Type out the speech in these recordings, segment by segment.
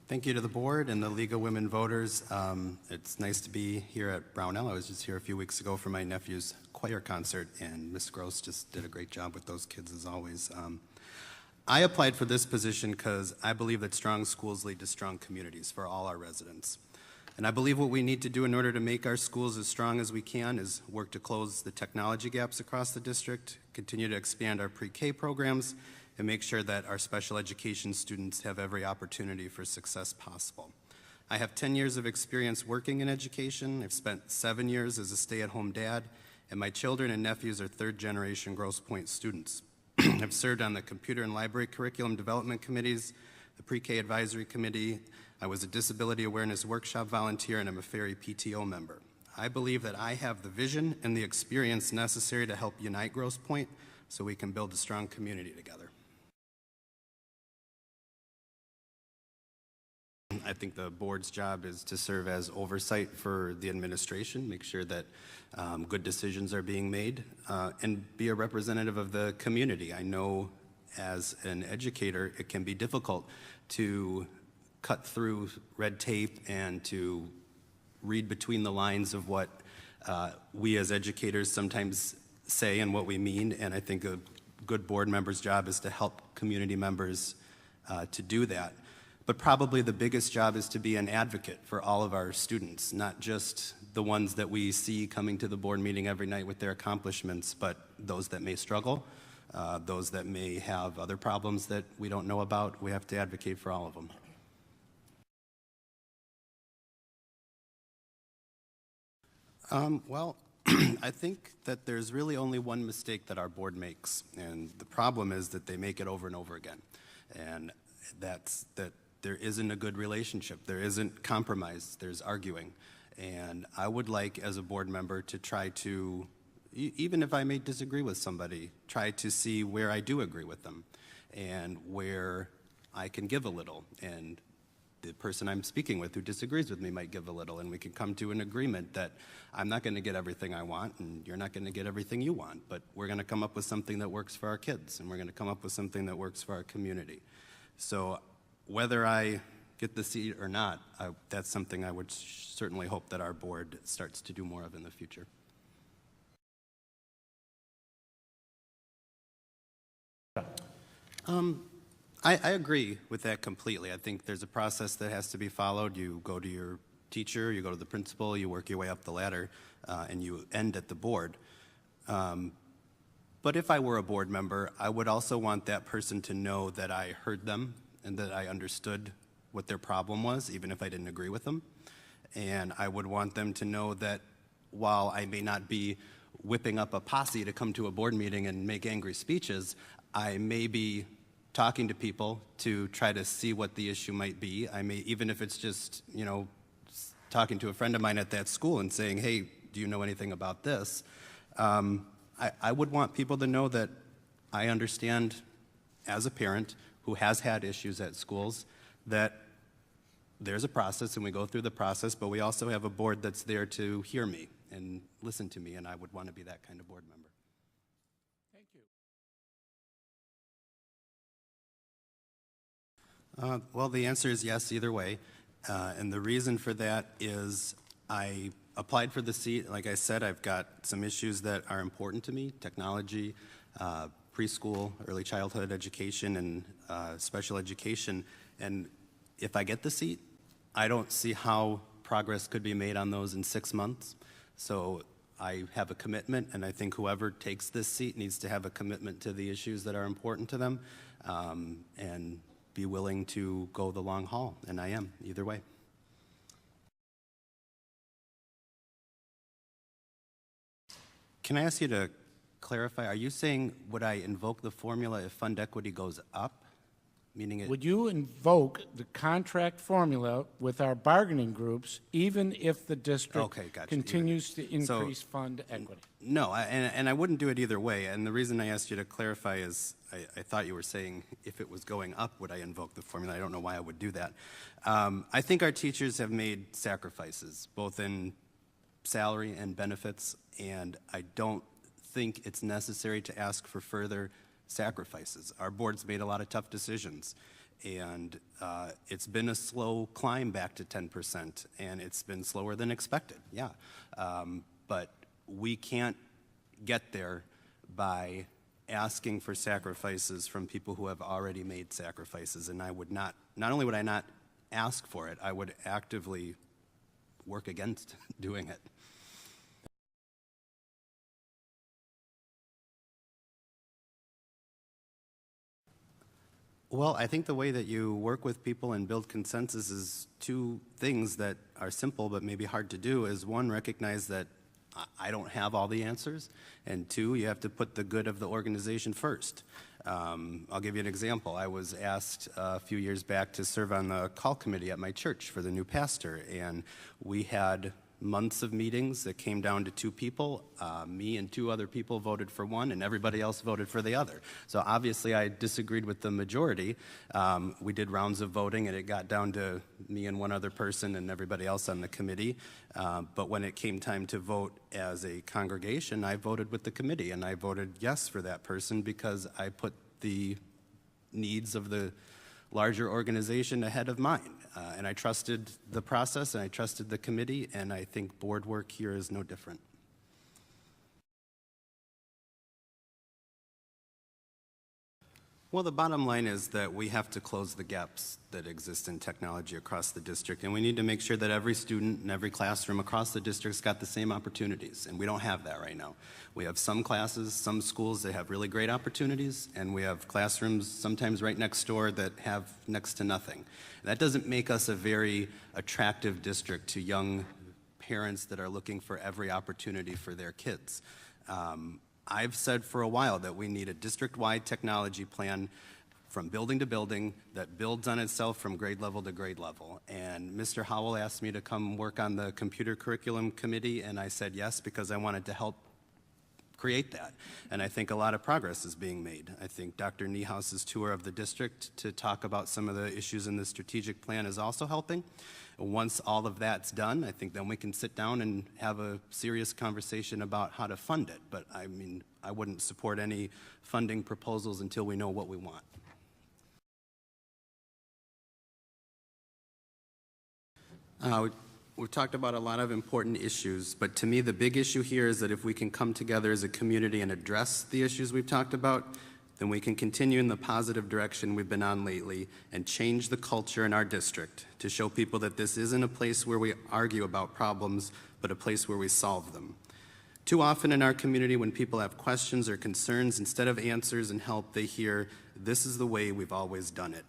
Thank you to the board and the League of Women Voters. It's nice to be here at Brownell. I was just here a few weeks ago for my nephew's choir concert, and Ms. Gross just did a great job with those kids as always. I applied for this position because I believe that strong schools lead to strong communities for all our residents. And I believe what we need to do in order to make our schools as strong as we can is work to close the technology gaps across the district, continue to expand our pre-K programs, and make sure that our special education students have every opportunity for success possible. I have 10 years of experience working in education. I've spent 7 years as a stay-at-home dad, and my children and nephews are third-generation Grosse Pointe students. I've served on the Computer and Library Curriculum Development Committees, the Pre-K Advisory Committee. I was a Disability Awareness Workshop volunteer, and I'm a Ferry PTO member. I believe that I have the vision and the experience necessary to help unite Grosse Pointe so we can build a strong community together. I think the board's job is to serve as oversight for the administration, make sure that good decisions are being made, and be a representative of the community. I know as an educator, it can be difficult to cut through red tape and to read between the lines of what we as educators sometimes say and what we mean, and I think a good board member's job is to help community members to do that. But probably the biggest job is to be an advocate for all of our students, not just the ones that we see coming to the board meeting every night with their accomplishments, but those that may struggle, those that may have other problems that we don't know about. We have to advocate for all of them. Well, I think that there's really only one mistake that our board makes, and the problem is that they make it over and over again. And that's that there isn't a good relationship. There isn't compromise. There's arguing. And I would like, as a board member, to try to, even if I may disagree with somebody, try to see where I do agree with them and where I can give a little. And the person I'm speaking with who disagrees with me might give a little, and we can come to an agreement that I'm not going to get everything I want and you're not going to get everything you want, but we're going to come up with something that works for our kids, and we're going to come up with something that works for our community. So whether I get the seat or not, that's something I would certainly hope that our board starts to do more of in the future. I agree with that completely. I think there's a process that has to be followed. You go to your teacher, you go to the principal, you work your way up the ladder, and you end at the board. But if I were a board member, I would also want that person to know that I heard them and that I understood what their problem was, even if I didn't agree with them. And I would want them to know that while I may not be whipping up a posse to come to a board meeting and make angry speeches, I may be talking to people to try to see what the issue might be. I may, even if it's just, you know, talking to a friend of mine at that school and saying, hey, do you know anything about this? I would want people to know that I understand, as a parent who has had issues at schools, that there's a process and we go through the process, but we also have a board that's there to hear me and listen to me, and I would want to be that kind of board member. Thank you. Well, the answer is yes either way, and the reason for that is I applied for the seat. Like I said, I've got some issues that are important to me: technology, preschool, early childhood education, and special education. And if I get the seat, I don't see how progress could be made on those in 6 months. So I have a commitment, and I think whoever takes this seat needs to have a commitment to the issues that are important to them, and be willing to go the long haul, and I am, either way. Can I ask you to clarify, are you saying would I invoke the formula if fund equity goes up? Meaning it... Would you invoke the contract formula with our bargaining groups even if the district continues to increase fund equity? No, and I wouldn't do it either way. And the reason I asked you to clarify is I thought you were saying if it was going up, would I invoke the formula? I don't know why I would do that. I think our teachers have made sacrifices, both in salary and benefits, and I don't think it's necessary to ask for further sacrifices. Our board's made a lot of tough decisions, And it's been a slow climb back to 10%, and it's been slower than expected, yeah. But we can't get there by asking for sacrifices from people who have already made sacrifices, and I would not only would I not ask for it, I would actively work against doing it. Well, I think the way that you work with people and build consensus is two things that are simple but maybe hard to do. Is one, recognize that I don't have all the answers, and two, you have to put the good of the organization first. I'll give you an example. I was asked a few years back to serve on the call committee at my church for the new pastor, and we had months of meetings that came down to two people. Me and two other people voted for one, and everybody else voted for the other. So obviously I disagreed with the majority. We did rounds of voting, and it got down to me and one other person and everybody else on the committee. But when it came time to vote as a congregation, I voted with the committee, and I voted yes for that person because I put the needs of the larger organization ahead of mine. And I trusted the process, and I trusted the committee, and I think board work here is no different. Well, the bottom line is that we have to close the gaps that exist in technology across the district, and we need to make sure that every student in every classroom across the district's got the same opportunities, and we don't have that right now. We have some classes, some schools that have really great opportunities, and we have classrooms sometimes right next door that have next to nothing. That doesn't make us a very attractive district to young parents that are looking for every opportunity for their kids. I've said for a while that we need a district-wide technology plan from building to building that builds on itself from grade level to grade level. And Mr. Howell asked me to come work on the computer curriculum committee, and I said yes because I wanted to help create that. And I think a lot of progress is being made. I think Dr. Niehaus's tour of the district to talk about some of the issues in the strategic plan is also helping. Once all of that's done, I think then we can sit down and have a serious conversation about how to fund it. But I mean, I wouldn't support any funding proposals until we know what we want. We've talked about a lot of important issues, but to me the big issue here is that if we can come together as a community and address the issues we've talked about, then we can continue in the positive direction we've been on lately and change the culture in our district to show people that this isn't a place where we argue about problems, but a place where we solve them. Too often in our community, when people have questions or concerns, instead of answers and help, they hear, "This is the way we've always done it."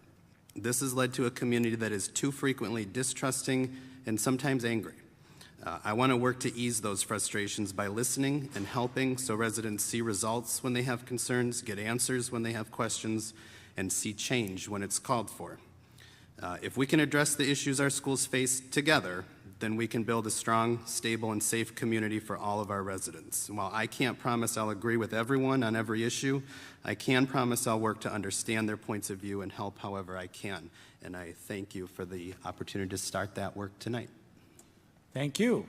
This has led to a community that is too frequently distrusting and sometimes angry. I want to work to ease those frustrations by listening and helping so residents see results when they have concerns, get answers when they have questions, and see change when it's called for. If we can address the issues our schools face together, then we can build a strong, stable, and safe community for all of our residents. And while I can't promise I'll agree with everyone on every issue, I can promise I'll work to understand their points of view and help however I can. And I thank you for the opportunity to start that work tonight. Thank you.